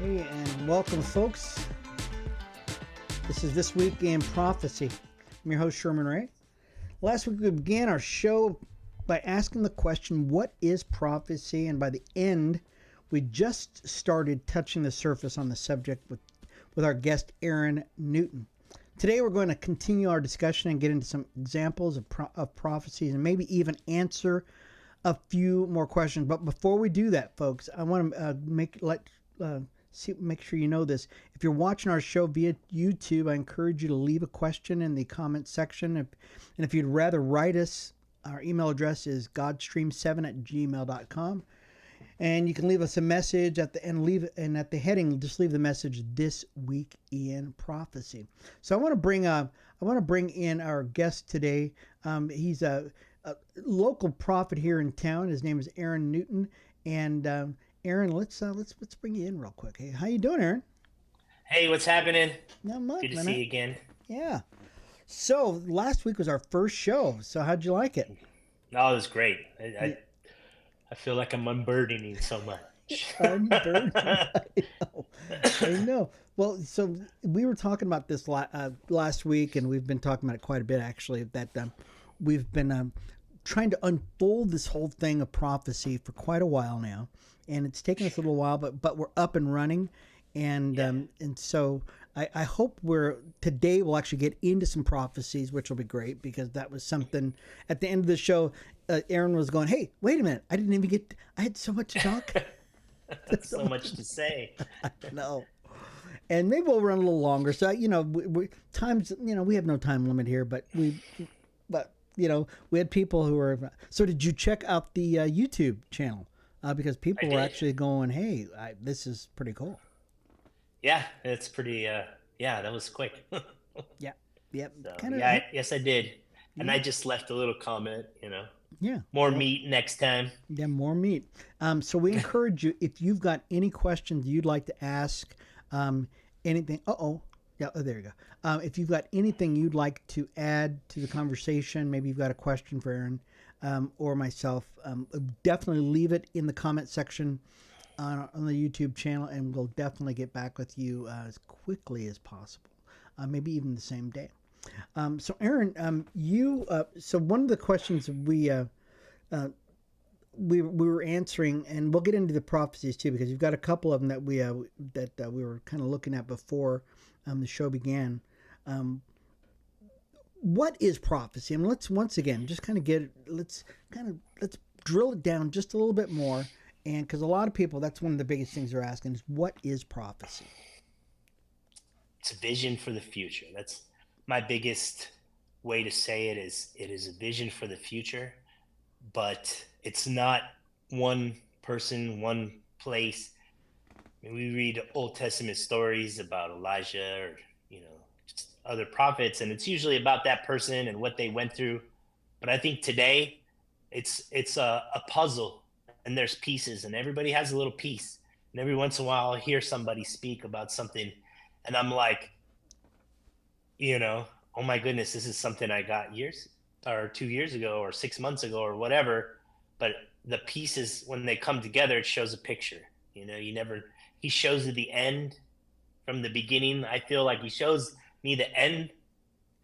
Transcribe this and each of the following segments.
Hey, and welcome, folks. This is This Week in Prophecy. I'm your host, Sherman Ray. Last week, we began our show by asking the question, what is prophecy? And by the end, we just started touching the surface on the subject with our guest, Aaron Newton. Today, we're going to continue our discussion and get into some examples of prophecies and maybe even answer a few more questions. But before we do that, folks, I want to make sure you know this. If you're watching our show via YouTube, I encourage you to leave a question in the comment section. And if you'd rather write us, our email address is godstream7@gmail.com. And you can leave us a message at the end, at the heading, just leave the message, This Week in Prophecy. So I want to bring in our guest today. He's a local prophet here in town. His name is Aaron Newton. And Aaron, let's bring you in real quick. Hey, how you doing, Aaron? Hey, what's happening? Not much, Good to man. see you again. Yeah. So last week was our first show. So how'd you like it? Oh, it was great. I feel like I'm unburdening so much. Unburdened. I know. Well, so we were talking about this last week, and we've been talking about it quite a bit, actually, that we've been trying to unfold this whole thing of prophecy for quite a while now. And it's taken us a little while, but we're up and running. And and so I hope today we'll actually get into some prophecies, which will be great, because that was something at the end of the show. Aaron was going, "Hey, wait a minute! I had so much to talk." So much to say. I know. And maybe we'll run a little longer. So times, we have no time limit here, but we had people who were. So did you check out the YouTube channel? Because people were actually going, "Hey, this is pretty cool." Yeah, it's pretty. Yeah, that was quick. Yeah. Yep. So, yeah, yes, I did. And I just left a little comment. Yeah. More meat next time. Yeah, more meat. So we encourage you, if you've got any questions you'd like to ask, anything. Yeah, there you go. If you've got anything you'd like to add to the conversation, maybe you've got a question for Aaron or myself, definitely leave it in the comment section on the YouTube channel, and we'll definitely get back with you as quickly as possible, maybe even the same day. So Aaron, so one of the questions we were answering, and we'll get into the prophecies too, because you've got a couple of them that we were kind of looking at before the show began. What is prophecy? I mean, let's once again just kind of let's drill it down just a little bit more, and because a lot of people, that's one of the biggest things they're asking is, what is prophecy? It's a vision for the future. That's my biggest way to say it is a vision for the future, but it's not one person, one place. I mean, we read Old Testament stories about Elijah or, just other prophets, and it's usually about that person and what they went through. But I think today it's a puzzle, and there's pieces, and everybody has a little piece. And every once in a while I'll hear somebody speak about something, and I'm like, oh my goodness, this is something I got years or 2 years ago or 6 months ago or whatever. But the pieces, when they come together, it shows a picture. He shows you the end from the beginning. I feel like he shows me the end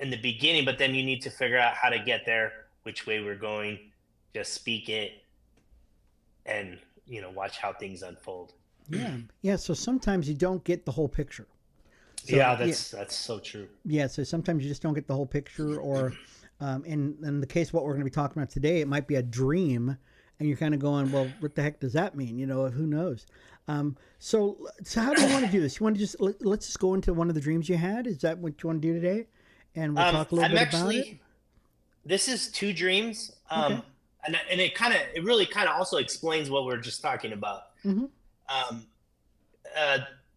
in the beginning, but then you need to figure out how to get there, which way we're going, just speak it, and watch how things unfold. Yeah. So sometimes you don't get the whole picture. So, that's so true. Yeah, so sometimes you just don't get the whole picture, or in the case of what we're going to be talking about today, it might be a dream, and you're kind of going, well, what the heck does that mean? Who knows? So how do you want to do this? You want to let's just go into one of the dreams you had? Is that what you want to do today? And we'll talk a little bit about it. This is two dreams, Okay. and it really also explains what we're just talking about. Mm-hmm.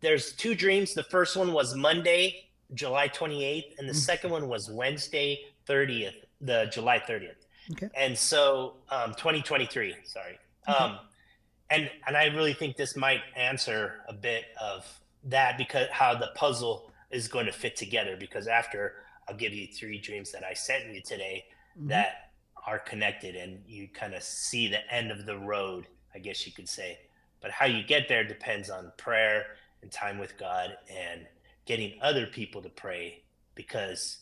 There's two dreams. The first one was Monday, July 28th, and the second one was Wednesday 30th, July 30th. Okay. And so 2023, sorry. Okay. And I really think this might answer a bit of that, because how the puzzle is going to fit together, because after I'll give you three dreams that I sent you today that are connected, and you kind of see the end of the road, I guess you could say. But how you get there depends on prayer and time with God and getting other people to pray. Because,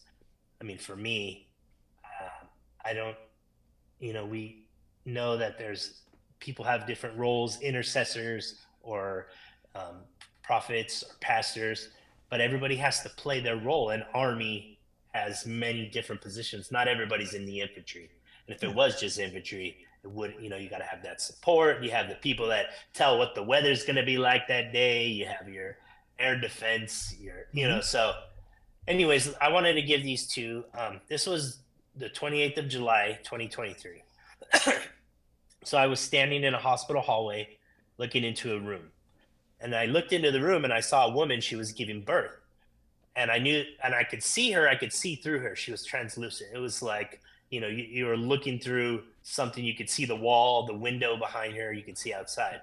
I mean, for me, I don't, we know that there's people have different roles, intercessors or um, prophets or pastors, but everybody has to play their role. An army has many different positions. Not everybody's in the infantry. And if it Yeah. was just infantry, it would, you got to have that support. You have the people that tell what the weather's going to be like that day. You have your air defense, Hmm. so anyways, I wanted to give these two. This was the 28th of July, 2023. So I was standing in a hospital hallway looking into a room. And I looked into the room and I saw a woman, she was giving birth. And I knew, and I could see her, I could see through her. She was translucent. It was like, you were looking through something, you could see the wall, the window behind her, you could see outside.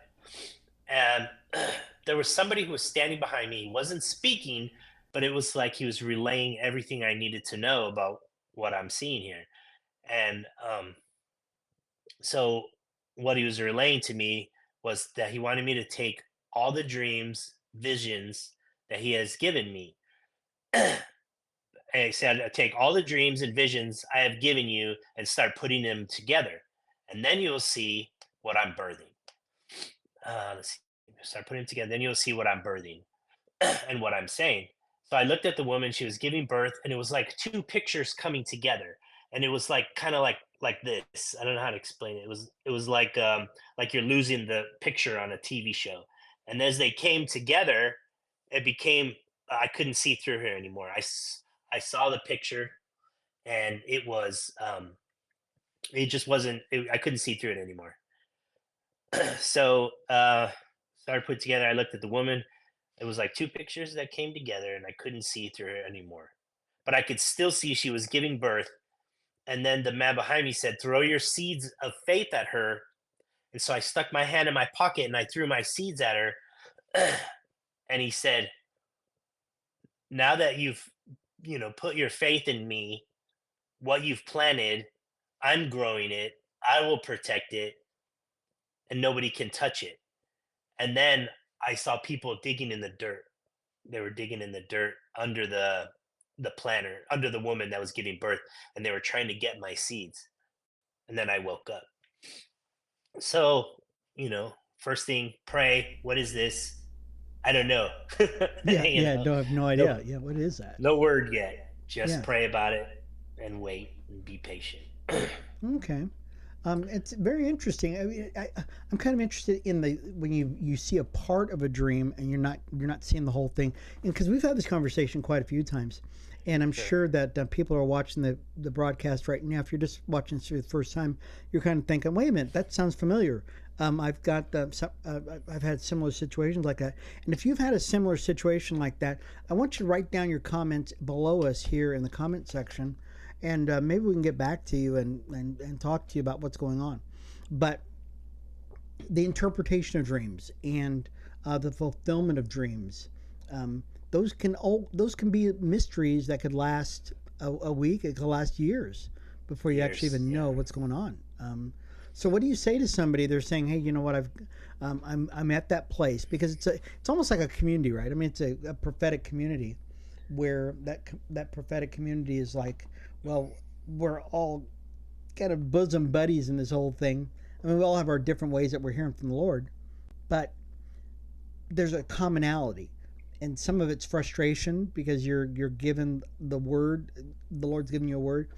And there was somebody who was standing behind me. He wasn't speaking, but it was like he was relaying everything I needed to know about what I'm seeing here. And so what he was relaying to me was that he wanted me to take all the dreams, visions that he has given me. And he said, take all the dreams and visions I have given you and start putting them together. And then you'll see what I'm birthing. Let's see. Start putting them together. Then you'll see what I'm birthing and what I'm saying. So I looked at the woman, she was giving birth, and it was like two pictures coming together. And it was like kind of like this. I don't know how to explain it. It was like you're losing the picture on a TV show. And as they came together, it became I couldn't see through her anymore. I saw the picture and it just wasn't I couldn't see through it anymore. So started put together. I looked at the woman. It was like two pictures that came together, and I couldn't see through her anymore. But I could still see she was giving birth. And then the man behind me said, "Throw your seeds of faith at her." And so I stuck my hand in my pocket and I threw my seeds at her. And he said, "Now that you've, put your faith in me, what you've planted, I'm growing it. I will protect it, and nobody can touch it." And then I saw people digging in the dirt. They were digging in the dirt under the planter, under the woman that was giving birth, and they were trying to get my seeds. And then I woke up. So, first thing, pray. What is this? I don't know. Yeah, you yeah. know, No, I have no idea. no, Yeah, what is that? no word yet. Just Yeah. pray about it and wait and be patient. Okay. It's very interesting. I mean, I'm kind of interested in the when you see a part of a dream and you're not seeing the whole thing, and because we've had this conversation quite a few times, and I'm Sure. sure that people are watching the broadcast right now. If you're just watching this for the first time, you're kind of thinking, "Wait a minute, that sounds familiar." I've got I've had similar situations like that, and if you've had a similar situation like that, I want you to write down your comments below us here in the comment section, and maybe we can get back to you and talk to you about what's going on. But the interpretation of dreams and the fulfillment of dreams, um, those can be mysteries that could last a week. It could last years before you actually Years. even know Yeah. what's going on. So what do you say to somebody? They're saying, "Hey, you know what? I'm at that place," because it's almost like a community, right? I mean, it's a prophetic community where that prophetic community is like, well, we're all kind of bosom buddies in this whole thing. I mean, we all have our different ways that we're hearing from the Lord, but there's a commonality, and some of it's frustration because you're given the word, the Lord's giving you a word,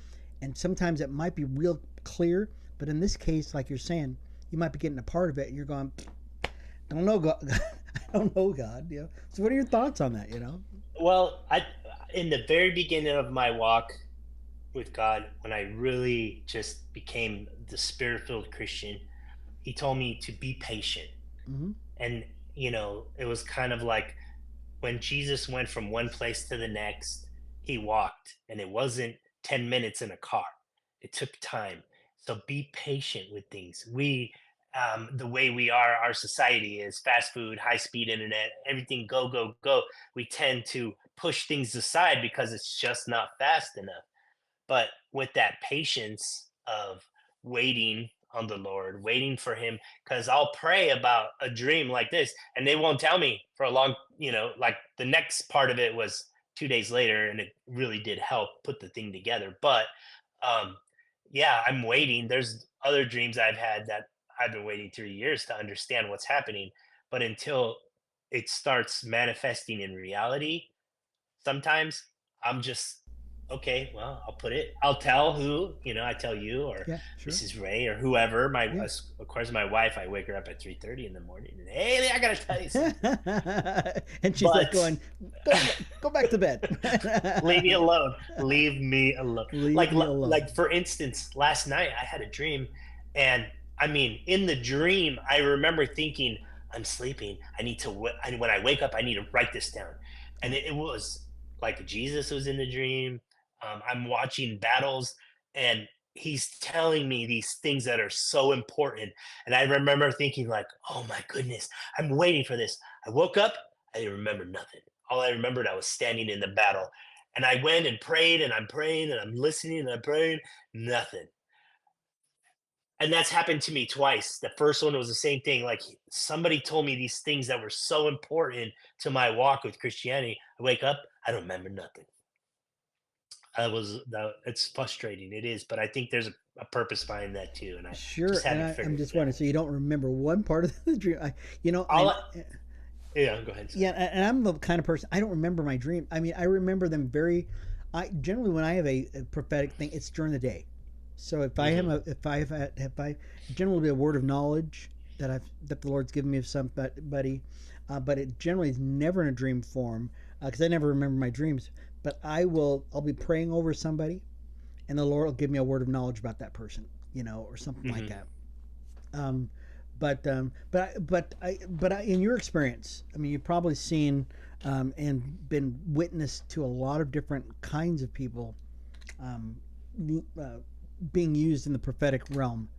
and sometimes it might be real clear, but in this case, like you're saying, you might be getting a part of it, and you're going, "I don't know, God." I don't know, God. So, what are your thoughts on that? Well, I in the very beginning of my walk with God, when I really just became the spirit-filled Christian, he told me to be patient. Hmm. And it was kind of like when Jesus went from one place to the next, he walked, and it wasn't 10 minutes in a car. It took time. So be patient with things. The way we are, our society is fast food, high speed internet, everything go, go, go. We tend to push things aside because it's just not fast enough. But with that patience of waiting on the Lord, waiting for him, because I'll pray about a dream like this and they won't tell me for a long, like the next part of it was 2 days later, and it really did help put the thing together. But um, yeah, I'm waiting. There's other dreams I've had that I've been waiting 3 years to understand what's happening. But until it starts manifesting in reality, sometimes I'm just okay. Well, I'll tell who, I tell you or Yeah, sure. Mrs. Ray or whoever. Yeah. Of course, my wife. I wake her up at 3:30 in the morning, and hey, I gotta tell you something. And she's like But going, go, go back to bed. leave me alone. Leave me alone. Leave me alone. Like for instance, last night I had a dream, and I mean, in the dream, I remember thinking, "I'm sleeping. I need to. When I wake up, I need to write this down." And it was like Jesus was in the dream. I'm watching battles, and he's telling me these things that are so important. And I remember thinking, like, "Oh my goodness, I'm waiting for this." I woke up. I didn't remember nothing. All I remembered, I was standing in the battle. And I went and prayed, and I'm praying, and I'm listening, and I'm praying, nothing. And that's happened to me twice. The first one was the same thing. Like somebody told me these things that were so important to my walk with Christianity. I wake up, I don't remember nothing. It's frustrating. It is, but I think there's a purpose behind that too. And I Sure. just And haven't I'm figured just it out. wondering, so you don't remember one part of the dream? All yeah, go ahead. Yeah, and I'm the kind of person, I don't remember my dream. I mean, I remember them very. I generally, when I have a prophetic thing, it's during the day. So if I have Mm-hmm. if I generally be a word of knowledge that the Lord's given me of somebody, but it generally is never in a dream form because I never remember my dreams. But I'll be praying over somebody, and the Lord will give me a word of knowledge about that person, or something like Mm-hmm. that. Um, but in your experience, I mean, you've probably seen and been witness to a lot of different kinds of people um, being used in the prophetic realm.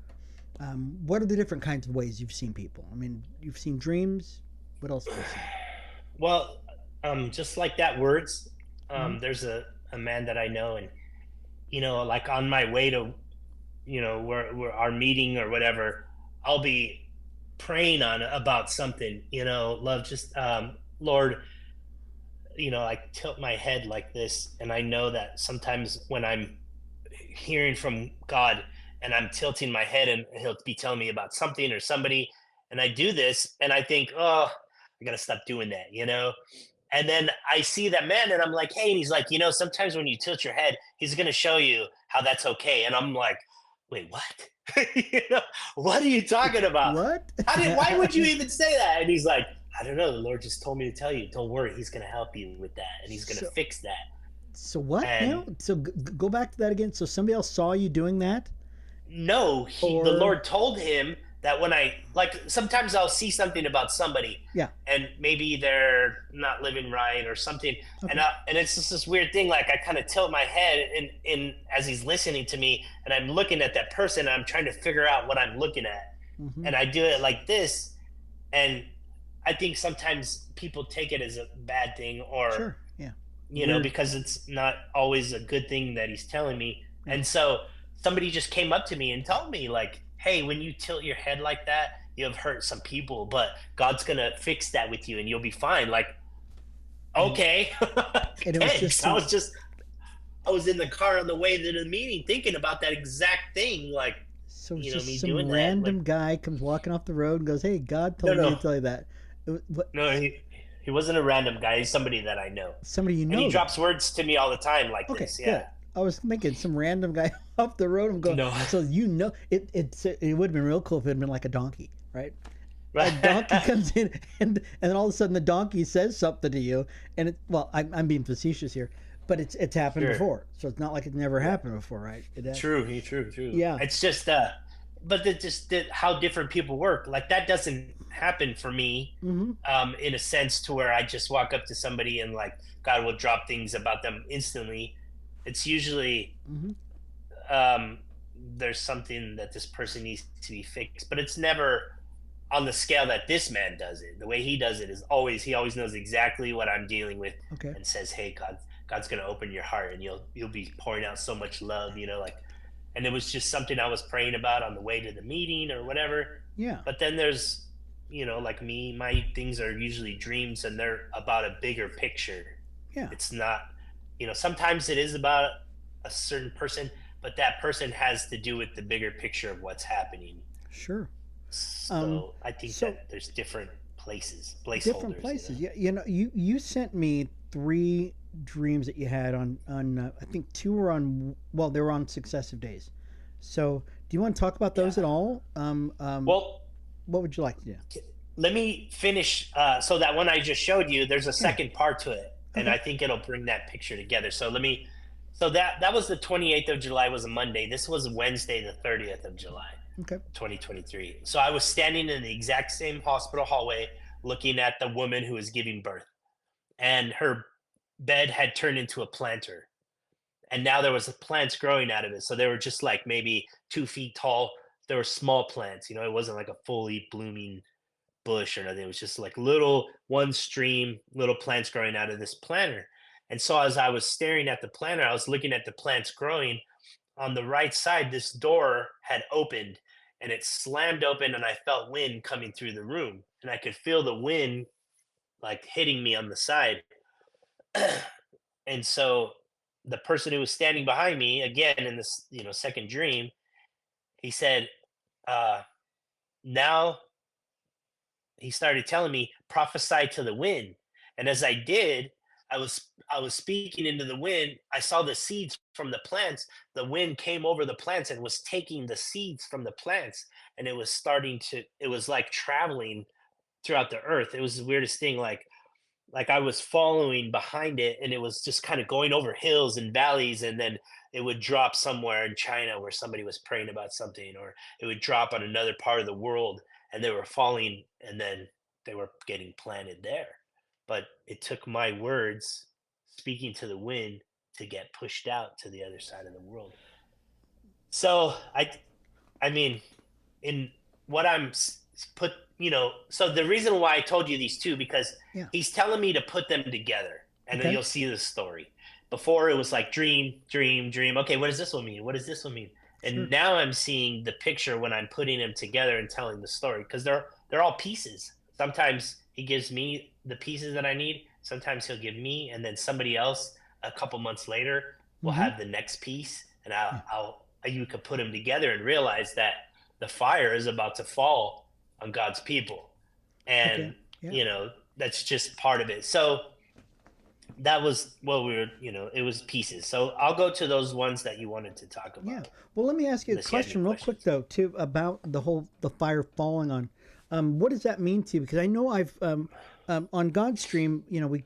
What are the different kinds of ways you've seen people? I mean, you've seen dreams. What else have you seen? Well, just like that words, Mm-hmm. there's a man that I know, and like on my way to where our meeting or whatever, I'll be praying on about something, love, just Lord, I tilt my head like this, and I know that sometimes when I'm hearing from God and I'm tilting my head, and he'll be telling me about something or somebody, and I do this and I think, oh, I gotta stop doing that, and then I see that man and I'm like, hey, and he's like, sometimes when you tilt your head, he's gonna show you how that's okay. And I'm like, wait, what? What are you talking about? What? Why would you even say that? And he's like, I don't know. The Lord just told me to tell you, don't worry, he's gonna help you with that, and he's gonna so fix that. so what And now? So go back to that again. So somebody else saw you doing that, no, the or Lord told him that when I, like, sometimes I'll see something about somebody, yeah, and maybe they're not living right or something, okay, and it's just this weird thing. Like I kind of tilt my head in as he's listening to me, and I'm looking at that person, and I'm trying to figure out what I'm looking at, mm-hmm. and I do it like this, and I think sometimes people take it as a bad thing, or Sure, yeah, weird, because it's not always a good thing that he's telling me. yeah. And so somebody just came up to me and told me, like, hey, when you tilt your head like that, you have hurt some people, but God's gonna fix that with you and you'll be fine. Like, and okay. and it was just Thanks. some. I was in the car on the way to the meeting thinking about that exact thing. Like, So it's just me some doing that. Like, random guy comes walking off the road and goes, "Hey, God no, told me to no, tell you that." What, no, he wasn't a random guy. He's somebody that I know. somebody you And he know then? drops words to me all the time like Okay, this. Yeah. good. I was thinking some random guy off the road. I'm going. No. So it would have been real cool if it had been like a donkey, right? A donkey Right. comes in and then all of a sudden the donkey says something to you, and I'm being facetious here, but it's happened Sure. before, so it's not like it's never happened before, right? True. Yeah. It's just but how different people work. Like that doesn't happen for me, Mm-hmm. in a sense to where I just walk up to somebody and like God will drop things about them instantly. It's usually Mm-hmm. um there's something that this person needs to be fixed, but it's never on the scale that this man does it. The way he does it is always, he always knows exactly what I'm dealing with, Okay. and says, hey, God's gonna open your heart, and you'll be pouring out so much love, like and it was just something I was praying about on the way to the meeting or whatever. Yeah. But then there's, like me, my things are usually dreams, and they're about a bigger picture. Yeah. It's not, sometimes it is about a certain person, but that person has to do with the bigger picture of what's happening. Sure. So I think So that there's different places, different placeholders. places. Yeah. You sent me three dreams that you had on. I think two were on. Well, they were on successive days. So, do you want to talk about those Yeah. at all? Well, What would you like to do? let me finish. So that one I just showed you, there's a Yeah. second part to it, and Okay. I think it'll bring that picture together. So let me. So that was the 28th of July, was a Monday. This was Wednesday, the 30th of July, Okay. 2023. So I was standing in the exact same hospital hallway, looking at the woman who was giving birth, and her bed had turned into a planter, and now there was plants growing out of it. So they were just like maybe 2 feet tall. There were small plants. It wasn't like a fully blooming bush or nothing. It was just like little one stream, little plants growing out of this planter. And so as I was staring at the planter, I was looking at the plants growing. On the right side, this door had opened, and it slammed open, and I felt wind coming through the room. And I could feel the wind like hitting me on the side. And so the person who was standing behind me, again in this, second dream, he said, uh, now he started telling me, prophesy to the wind. And as I did, I was speaking into the wind. I saw the seeds from the plants. The wind came over the plants and was taking the seeds from the plants, and it was like traveling throughout the earth. It was the weirdest thing. Like I was following behind it, and it was just kind of going over hills and valleys, and then it would drop somewhere in China where somebody was praying about something, or it would drop on another part of the world, and they were falling, and then they were getting planted there. But it took my words speaking to the wind to get pushed out to the other side of the world. So I mean, in what put, so the reason why I told you these two, because Yeah. he's telling me to put them together, and then Okay. you'll see the story. Before, it was like dream, dream, dream. Okay, what does this one mean? What does this one mean? And Sure. now I'm seeing the picture when I'm putting them together and telling the story, because they're all pieces. Sometimes he gives me the pieces that I need. Sometimes he'll give me, and then somebody else a couple months later will Mm-hmm. have the next piece, and Yeah. you could put them together and realize that the fire is about to fall on God's people. Okay. And, Yeah. that's just part of it. So that was what it was pieces. So I'll go to those ones that you wanted to talk Yeah. about, Well, let me ask you a unless you had any question real quick questions. though, too, about the fire falling on. What does that mean to you? Because I know I've on God's stream, we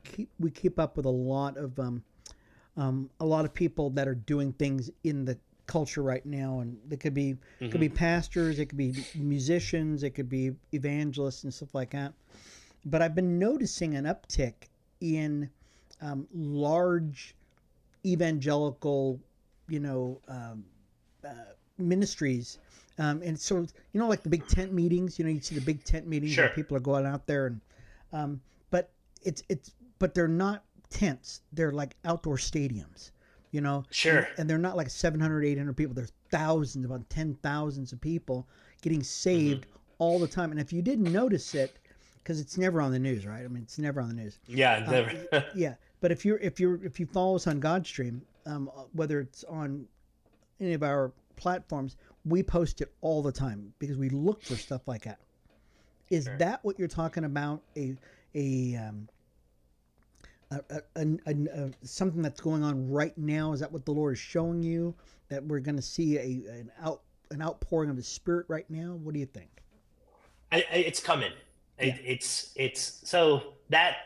keep up with a lot of people that are doing things in the culture right now, and they could be Hmm. pastors, it could be musicians, it could be evangelists and stuff like that. But I've been noticing an uptick in large evangelical, you know, ministries. And so, like the big tent meetings, you see the big tent meetings where Sure. people are going out there, and but but they're not tents. They're like outdoor stadiums, and, Sure. and they're not like 700, 800 people. There's thousands, about 10,000s of people getting Hmm. saved all the time. And if you didn't notice it, because it's never on the news, right? I mean, it's never on the news. Yeah. Uh, Never. yeah, but if you follow us on Godstream, whether it's on any of our platforms, we post it all the time because we look for stuff like that. Is Sure. that what you're talking about? A something that's going on right now? Is that what the Lord is showing you? That we're going to see an outpouring of the Spirit right now? What do you think? It's coming. Yeah. It's so that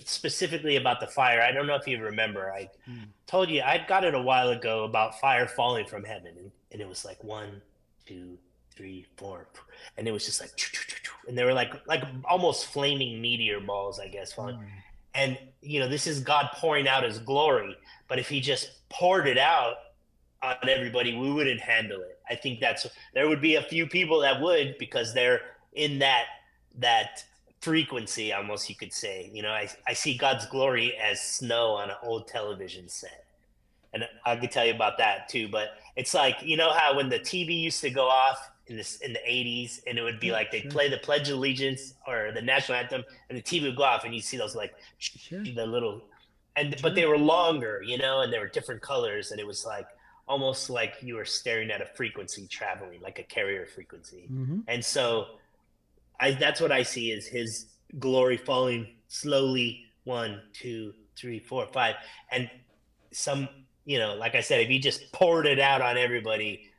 specifically about the fire. I don't know if you remember. I Mm. told you I got it a while ago about fire falling from heaven, and it was like one, two, three, four, and it was just like, and they were like almost flaming meteor balls, I guess, falling. Mm. And this is God pouring out His glory. But if He just poured it out on everybody, we wouldn't handle it. I think there would be a few people that would, because they're in that frequency, almost, you could say. I see God's glory as snow on an old television set, and I could tell you about that too. But it's like, you know how when the TV used to go off in the 80s, and it would be Yeah, like they'd sure, play the Pledge of Allegiance or the national anthem, and the TV would go off, and you see those like sure, the little, and but sure. they were longer, and they were different colors, and it was like almost like you were staring at a frequency traveling, like a carrier frequency. Mm-hmm. And so that's what I see is his glory falling slowly, one, two, three, four, five, and some, like I said, if he just poured it out on everybody,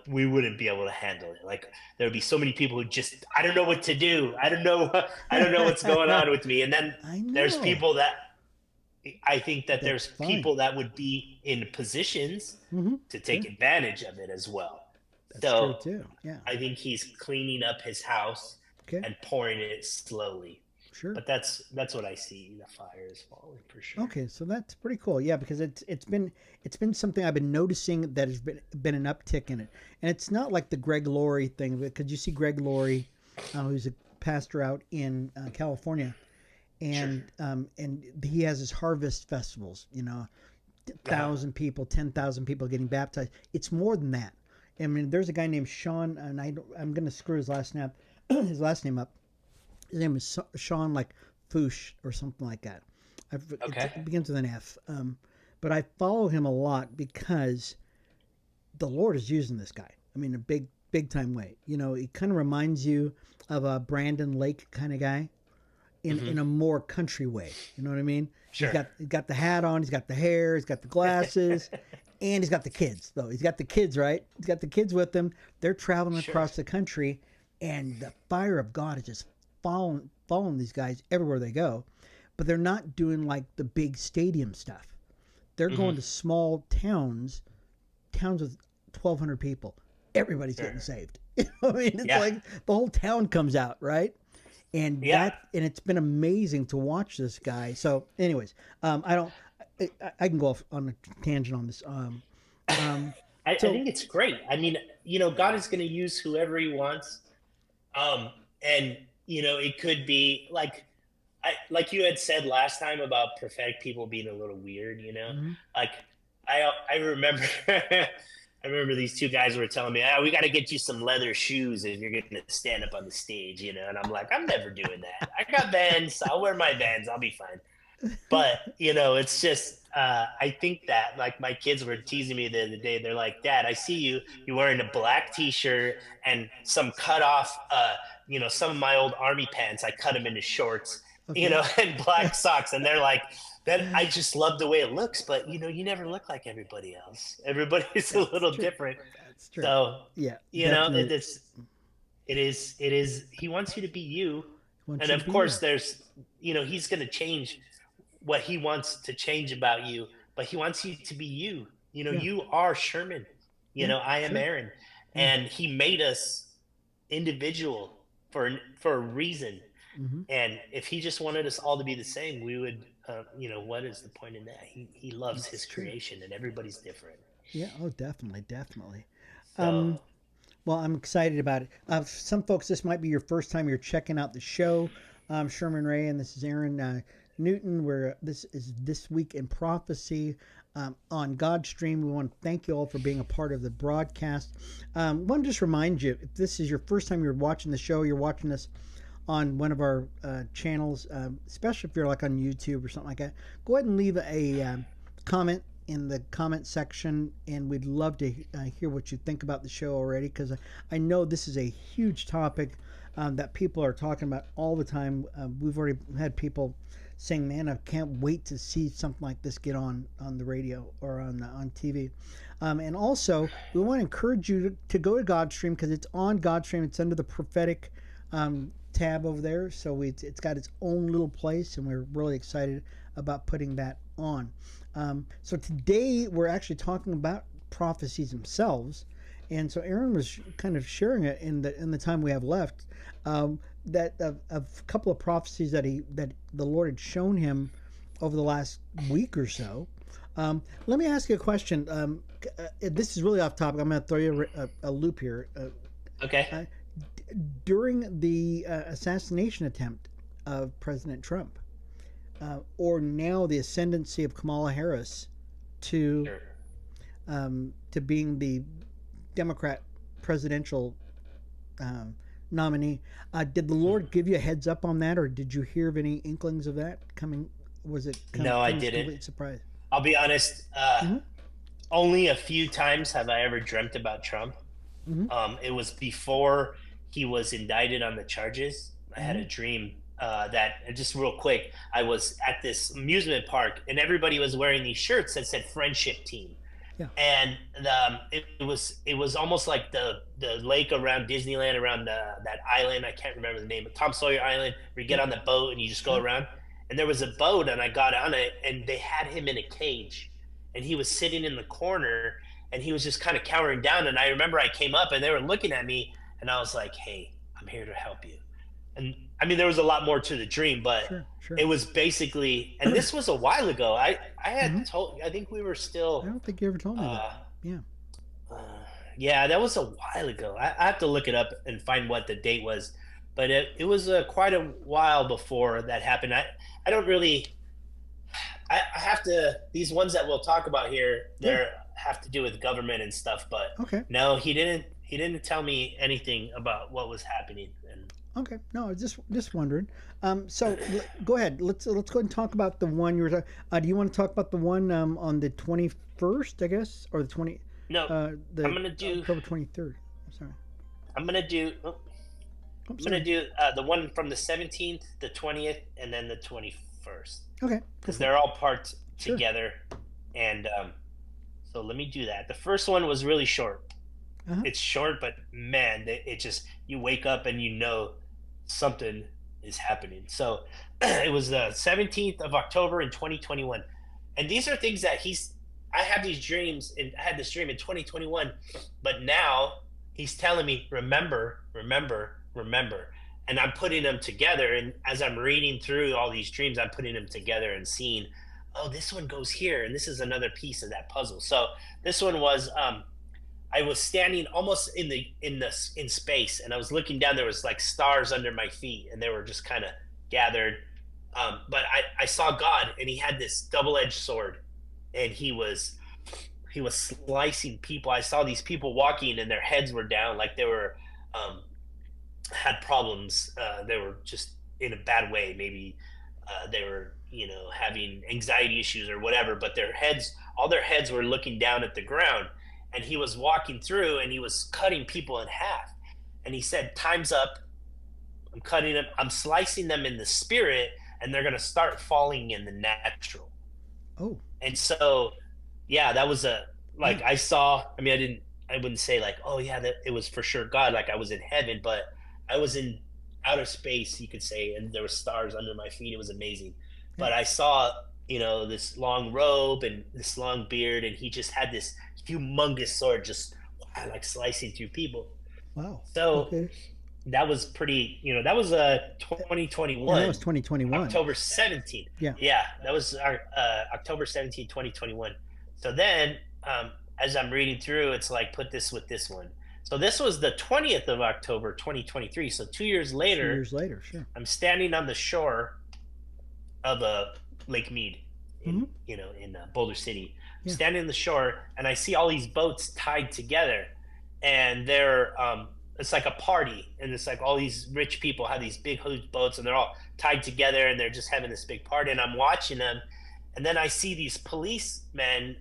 we wouldn't be able to handle it. Like there would be so many people who just, I don't know what to do. I don't know, I don't know what's going on with me. And then I there's know. people that I think that That's there's fine. people that would be in positions Mm-hmm. to Sure. take advantage of it as well. That's true So too. Yeah. I think he's cleaning up his house Okay. and pouring it slowly. Sure. But that's what I see. The fire is falling for sure. Okay, so that's pretty cool. Yeah, because it's been something I've been noticing that has been an uptick in it, and it's not like the Greg Laurie thing. Because you see Greg Laurie, who's a pastor out in California, Sure. and he has his harvest festivals. Uh-huh. 1,000 people, 10,000 people getting baptized. It's more than that. I mean, there's a guy named Sean, and I'm going to screw his last name, his last name up. His name is Sean, like Foosh or something like that. Okay. It begins with an F. But I follow him a lot because the Lord is using this guy. I mean, a big time way. He kind of reminds you of a Brandon Lake kind of guy in Hmm. a more country way. You know what I mean? He's Sure. got the hat on, he's got the hair, he's got the glasses, and he's got the kids though. He's got the kids, right? He's got the kids with him. They're traveling Sure. across the country, and the fire of God is just following these guys everywhere they go. But they're not doing like the big stadium stuff. They're Hmm. going to small towns with 1,200 people. Everybody's Sure. getting saved. I mean, it's Yeah. like the whole town comes out, right? And Yeah. it's been amazing to watch this guy. So, anyways, I don't, I can go off on a tangent on this. I So, think it's great. I mean, God is going to use whoever He wants, and it could be like you had said last time about prophetic people being a little weird. mhm. Like I remember. I remember these two guys were telling me, we got to get you some leather shoes if you're going to stand up on the stage, And I'm like, I'm never doing that. I got Vans. I'll wear my Vans. I'll be fine. But it's just I think that like my kids were teasing me the other day. They're like, Dad, I see you wearing a black T-shirt and some cut off some of my old army pants. I cut them into shorts, Okay. and black socks. And they're like, that I just love the way it looks. But you never look like everybody else. Everybody's a That's little true. different. That's true. So Yeah, it definitely. is. It is. He wants you to be you, I want and you to of be you. course, there's. He's going to change what he wants to change about you, but he wants you to be you. Yeah. You are Sherman. Yeah. I am Sure. Aaron, Yeah. and he made us individual for a reason. Hmm. And if he just wanted us all to be the same, we would. What is the point in that? He loves his That's true. creation, and everybody's different. Yeah. Oh, definitely, definitely. So Um, well, I'm excited about it. Some folks, this might be your first time you're checking out the show. I'm Sherman Ray, and this is Aaron Newton. This is This Week in Prophecy on Godstream. We want to thank you all for being a part of the broadcast. I want to just remind you, if this is your first time you're watching the show, you're watching us on one of our channels, especially if you're like on YouTube or something like that, go ahead and leave a comment in the comment section, and we'd love to hear what you think about the show already, because I know this is a huge topic that people are talking about all the time. We've already had people saying, "Man, I can't wait to see something like this get on the radio or on TV." And also, we want to encourage you to go to Godstream, because it's on Godstream. It's under the prophetic tab over there, so it's got its own little place, and we're really excited about putting that on. So today we're actually talking about prophecies themselves, and so Aaron was kind of sharing it in the time we have left, that a couple of prophecies that the Lord had shown him over the last week or so. Let me ask you a question. This is really off topic. I'm going to throw you a loop here. okay. During the assassination attempt of President Trump, or now the ascendancy of Kamala Harris to Sure. to being the Democrat presidential nominee. Did the Lord give you a heads up on that, or did you hear of any inklings of that coming? Was it No, I coming as a didn't. complete surprise? I'll be honest. Mm-hmm. Only a few times have I ever dreamt about Trump. Mm-hmm. It was before he was indicted on the charges. I had Mm-hmm. a dream that, and just real quick, I was at this amusement park and everybody was wearing these shirts that said "Friendship Team," Yeah. and it was almost like the lake around Disneyland, around that island. I can't remember the name, of Tom Sawyer Island, where you get Yeah. on the boat and you just go Sure. around. And there was a boat, and I got on it, and they had him in a cage, and he was sitting in the corner, and he was just kind of cowering down. And I remember I came up, and they were looking at me, and I was like, "Hey, I'm here to help you." And I mean, there was a lot more to the dream, but Sure. Sure. it was basically, and this was a while ago. I Mm-hmm. had told, I think we were I still don't think you ever told me that. uh, Yeah. uh, yeah, that was a while ago. I have to look it up and find what the date was, but it was quite a while before that happened. I don't really. I have to. These ones that we'll talk about here, Yeah. they have to do with government and stuff. But Okay. no, he didn't. He didn't tell me anything about what was happening. And Okay. No, I was just wondering. So go ahead. Let's go ahead and talk about the one you were talking. Do you want to talk about the one on the 21st, I guess, or the 20? no, The I'm gonna do. October 23rd. I'm sorry. I'm gonna do. I'm I'm gonna sorry. do the one from the 17th, the 20th, and then the 21st, Okay. Go because for it. they're all part Sure. together. And so let me do that. The first one was really short. Uh-huh. It's short, but man, it just, you wake up and you know something is happening. So it was the 17th of October in 2021, and these are things that he's. I have these dreams, and I had this dream in 2021, but now he's telling me, remember, remember, remember, and I'm putting them together. And as I'm reading through all these dreams, I'm putting them together and seeing, oh, this one goes here, and this is another piece of that puzzle. So this one was I was standing almost in space, and I was looking down. There was like stars under my feet, and they were just kind of gathered. But I saw God, and He had this double-edged sword, and He was slicing people. I saw these people walking, and their heads were down, like they were um, had problems. They were just in a bad way. Maybe they were, having anxiety issues or whatever. But all their heads were looking down at the ground. And He was walking through, and He was cutting people in half. And He said, "Time's up. I'm cutting them. I'm slicing them in the spirit, and they're gonna start falling in the natural." Oh. And so, yeah, that was Yeah. I saw. I mean, I wouldn't say like, oh yeah, that it was for sure God. Like I was in heaven, but I was in outer space, you could say, and there were stars under my feet. It was amazing. Yeah. But I saw, this long robe and this long beard, and he just had this humongous sword, just like slicing through people. Wow. So Okay. that was pretty. That was And that was 2021, 2021. October 17th. Yeah. Yeah, that was our October 17th, 2021. So then, as I'm reading through, it's like put this with this one. So this was the 20th of October, 2023. So 2 years 2 later, years later. Sure. I'm standing on the shore of Lake Mead Mm-hmm. in Boulder City. I'm Yeah. standing on the shore, and I see all these boats tied together, and they're it's like a party, and it's like all these rich people have these big huge boats, and they're all tied together, and they're just having this big party, and I'm watching them. And then I see these policemen.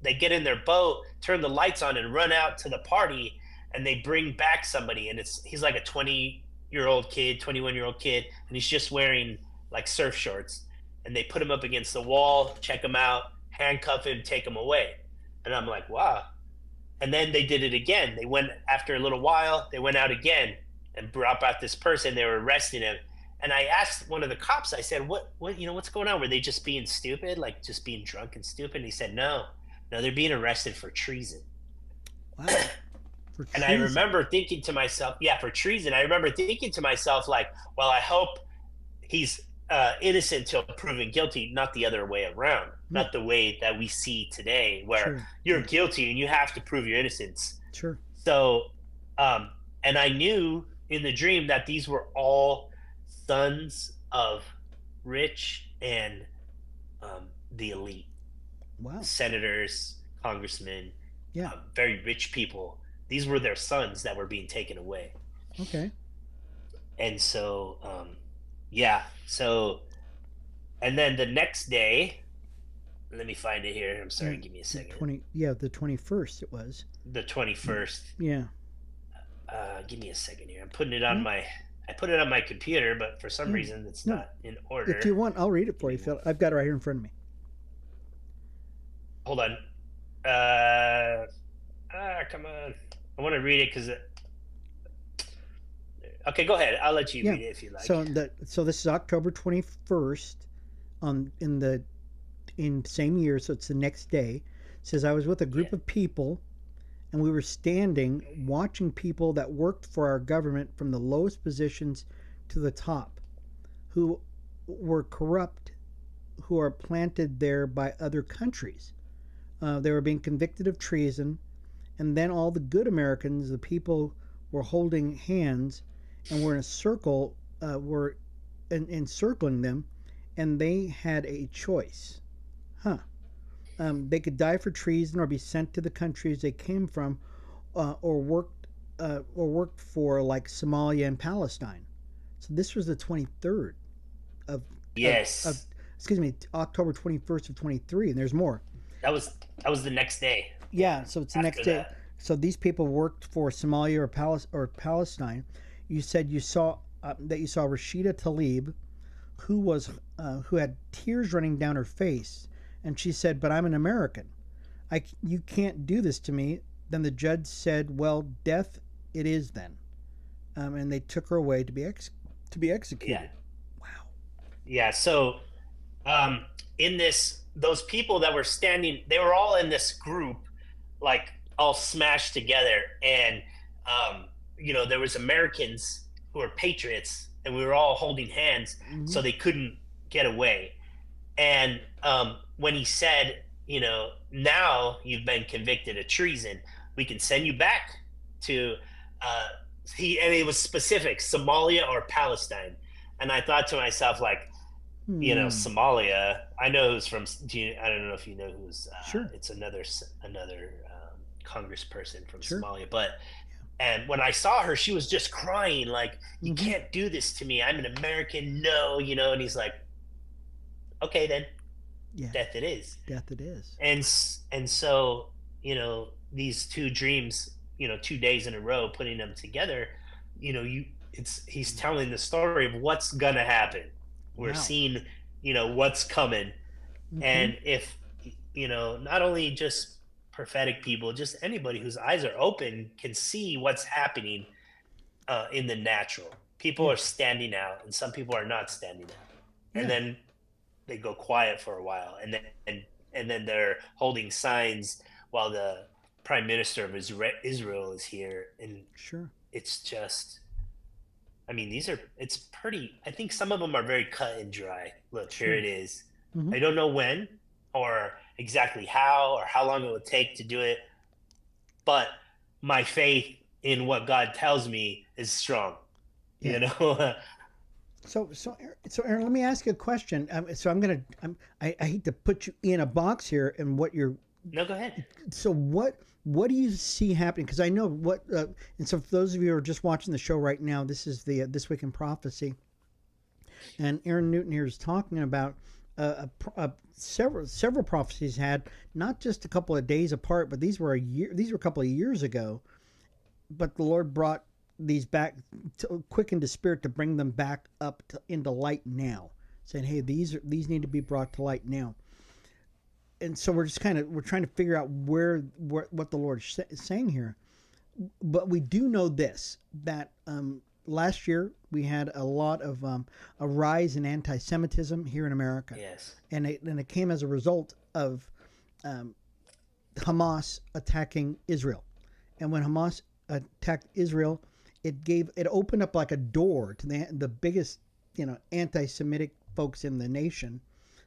They get in their boat, turn the lights on, and run out to the party, and they bring back somebody, and he's like a 20-year-old kid, 21-year-old kid, and he's just wearing like surf shorts. And they put him up against the wall, check him out, handcuff him, take him away. And I'm like, wow. And then they did it again. They went, after a little while, they went out again and brought back this person. They were arresting him. And I asked one of the cops, I said, what's going on? Were they just being stupid, like just being drunk and stupid? And he said, no, they're being arrested for treason. Wow. For And I treason. remember thinking to myself, yeah, for treason. I remember thinking to myself, like, well, I hope he's innocent till proven guilty, not the other way around, not the way that we see today, where Sure. you're Yeah. guilty and you have to prove your innocence. Sure. So, and I knew in the dream that these were all sons of rich and the elite, Wow. senators, congressmen, Yeah. very rich people. These were their sons that were being taken away. Okay. And so, yeah. So, and then the next day, let me find it here. I'm sorry. And Give me a the second. 21st it was. The 21st. Yeah. Give me a second here. I'm putting it on Yeah. my. I put it on my computer, but for some Yeah. reason it's No. not in order. If you want, I'll read it for you, Phil. I've got it right here in front of me. Hold on. Come on. I want to read it because. Okay, go ahead. I'll let you read it if you like. So this is October 21st, in same year. So it's the next day. It says I was with a group of people, and we were standing watching people that worked for our government from the lowest positions to the top, who were corrupt, who are planted there by other countries. They were being convicted of treason, and then all the good Americans, the people, were holding hands and were in a circle, were encircling them, and they had a choice. They could die for treason or be sent to the countries they came from, or worked for, like Somalia and Palestine. So this was the 23rd of yes. Excuse me, October 21st of 23, and there's more. That was the next day. Yeah, so it's the next day. So these people worked for Somalia or Palestine. You said you saw Rashida Tlaib, who had tears running down her face, and she said, "But I'm an American. You can't do this to me." Then the judge said, "Well, death it is then," and they took her away to be executed. Yeah. Wow. Yeah. So, in this, those people that were standing, they were all in this group, like all smashed together, and there was Americans who were patriots, and we were all holding hands, so they couldn't get away. And when he said, now you've been convicted of treason, we can send you back to and it was specific, Somalia or Palestine. And I thought to myself, like, Somalia, I know who's from. I don't know if you know who's. Sure. It's another congressperson from Sure. Somalia. But and when I saw her, she was just crying, like, "You can't do this to me. I'm an American. No, And he's like, "Okay, then, death it is. Death it is." And so these two dreams, 2 days in a row, putting them together, he's telling the story of what's gonna happen. We're seeing, what's coming. And if, not only just prophetic people, just anybody whose eyes are open can see what's happening in the natural. People are standing out, and some people are not standing out. And then they go quiet for a while, and then they're holding signs while the prime minister of Israel is here. And it's just, it's pretty, I think some of them are very cut and dry. Look, here it is. I don't know when or exactly how or how long it would take to do it, but my faith in what God tells me is strong. So Aaron, let me ask you a question. I hate to put you in a box here and what you're. No, go ahead. So what do you see happening? Because I know what, and so for those of you who are just watching the show right now, this is the This Week in Prophecy, and Aaron Newton here is talking about several prophecies had, not just a couple of days apart, but these were a couple of years ago, but the Lord brought these back, quickened the spirit to bring them back up into light now, saying, "Hey, these need to be brought to light now." And so we're trying to figure out what the Lord is saying here. But we do know this, that last year we had a lot of a rise in anti-Semitism here in America. Yes. And it came as a result of Hamas attacking Israel. And when Hamas attacked Israel, it opened up like a door to the biggest, anti-Semitic folks in the nation.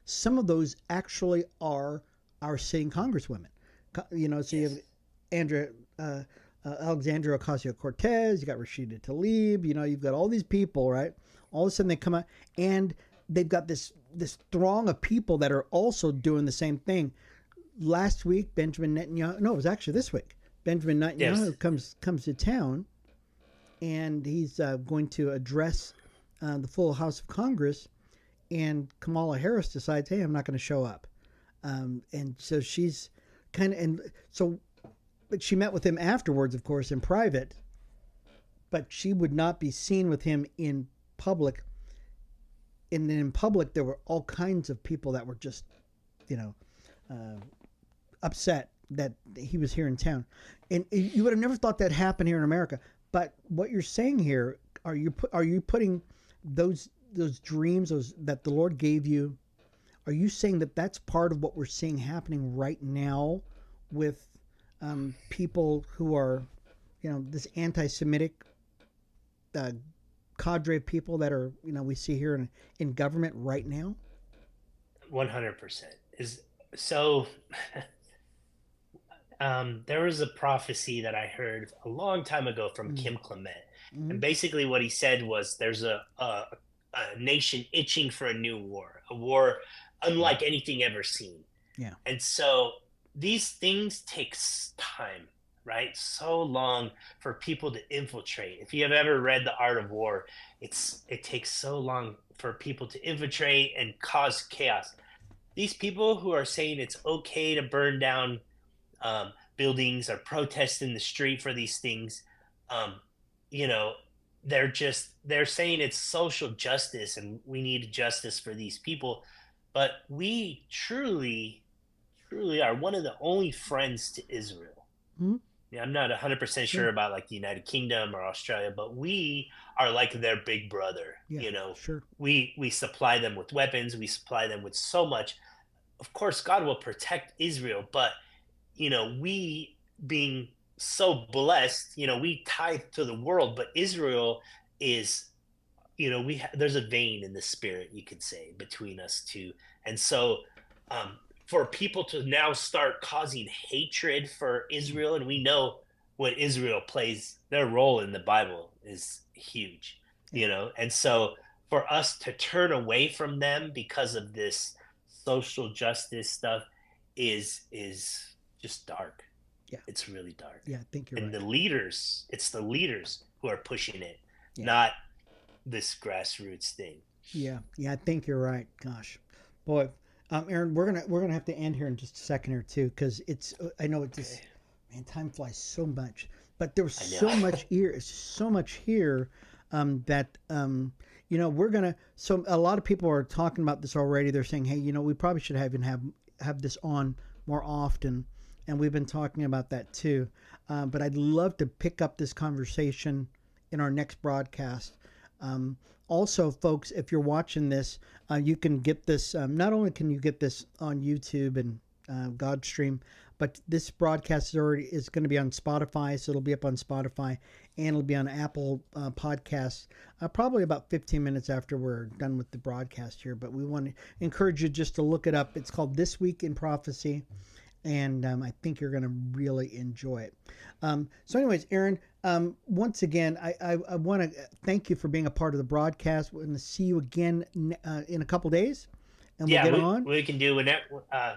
Some of those actually are our sitting congresswomen. So you have Alexandria Ocasio-Cortez, you got Rashida Tlaib, you've got all these people, right? All of a sudden they come out and they've got this throng of people that are also doing the same thing. last week, Benjamin Netanyahu. No, it was actually this week. Benjamin Netanyahu comes to town, and he's going to address the full House of Congress. And Kamala Harris decides, hey, I'm not going to show up. And so she's but she met with him afterwards, of course, in private. But she would not be seen with him in public. And in public, there were all kinds of people that were just, upset that he was here in town. And you would have never thought that happened here in America. But what you're saying here, are you putting those dreams that the Lord gave you, are you saying that that's part of what we're seeing happening right now with people who are, this anti-Semitic cadre of people that are, we see here in government right now? 100% is so. There was a prophecy that I heard a long time ago from Kim Clement, and basically what he said was, there's a nation itching for a new war, a war unlike anything ever seen. Yeah. And so these things takes time, right? So long for people to infiltrate. If you have ever read The Art of War, it takes so long for people to infiltrate and cause chaos. These people who are saying it's okay to burn down buildings or protest in the street for these things, they're saying it's social justice and we need justice for these people. But we truly are one of the only friends to Israel. Mm-hmm. Yeah, I'm not 100% sure about like the United Kingdom or Australia, but we are like their big brother. Yeah, sure. We supply them with weapons. We supply them with so much. Of course, God will protect Israel, but we being so blessed, we tithe to the world, but Israel is, there's a vein in the spirit, you could say, between us two. And so for people to now start causing hatred for Israel, and we know what Israel plays, their role in the Bible is huge, and so for us to turn away from them because of this social justice stuff is just dark. Yeah, it's really dark. Yeah, I think you're right. And it's the leaders who are pushing it, yeah. Not this grassroots thing. Yeah, I think you're right. Gosh, boy, Aaron, we're gonna have to end here in just a second or two, because I know it's just, man, time flies so much, but there was so much here. It's so much here that we're gonna. So a lot of people are talking about this already. They're saying, hey, we probably should have this on more often. And we've been talking about that too. But I'd love to pick up this conversation in our next broadcast. Also, folks, if you're watching this, you can get this. Not only can you get this on YouTube and Godstream, but this broadcast is going to be on Spotify. So it'll be up on Spotify, and it'll be on Apple Podcasts probably about 15 minutes after we're done with the broadcast here. But we want to encourage you just to look it up. It's called This Week in Prophecy. And I think you're going to really enjoy it. So anyways, Aaron, once again, I want to thank you for being a part of the broadcast. We're going to see you again in a couple days. And we'll get on. We can do whenever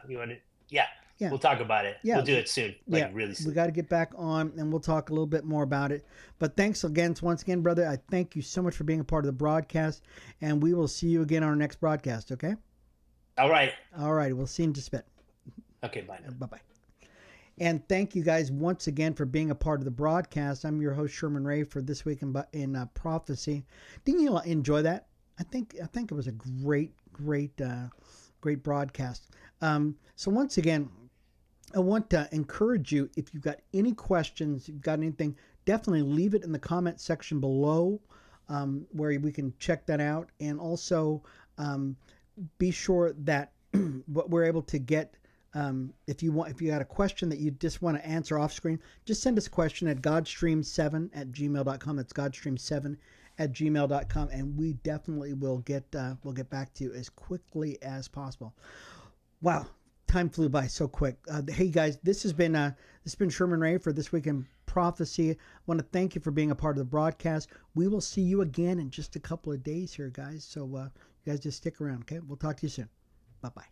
you want to. Yeah. We'll talk about it. Yeah. We'll do it soon. Really soon. We got to get back on, and we'll talk a little bit more about it. But thanks again. Once again, brother, I thank you so much for being a part of the broadcast. And we will see you again on our next broadcast, okay? All right. We'll see you in just a bit. Okay, bye now. Bye-bye. And thank you guys once again for being a part of the broadcast. I'm your host, Sherman Ray, for This Week in Prophecy. Didn't you enjoy that? I think it was a great broadcast. So once again, I want to encourage you, if you've got any questions, you've got anything, definitely leave it in the comment section below, where we can check that out. And also be sure that what we're able to get, if you got a question that you just want to answer off screen, just send us a question at godstream7@gmail.com. That's godstream7@gmail.com, and we definitely will get back to you as quickly as possible. Wow, time flew by so quick. Hey guys, this has been Sherman Ray for This Week in Prophecy. I want to thank you for being a part of the broadcast. We will see you again in just a couple of days here, guys. So you guys just stick around, okay? We'll talk to you soon. Bye-bye.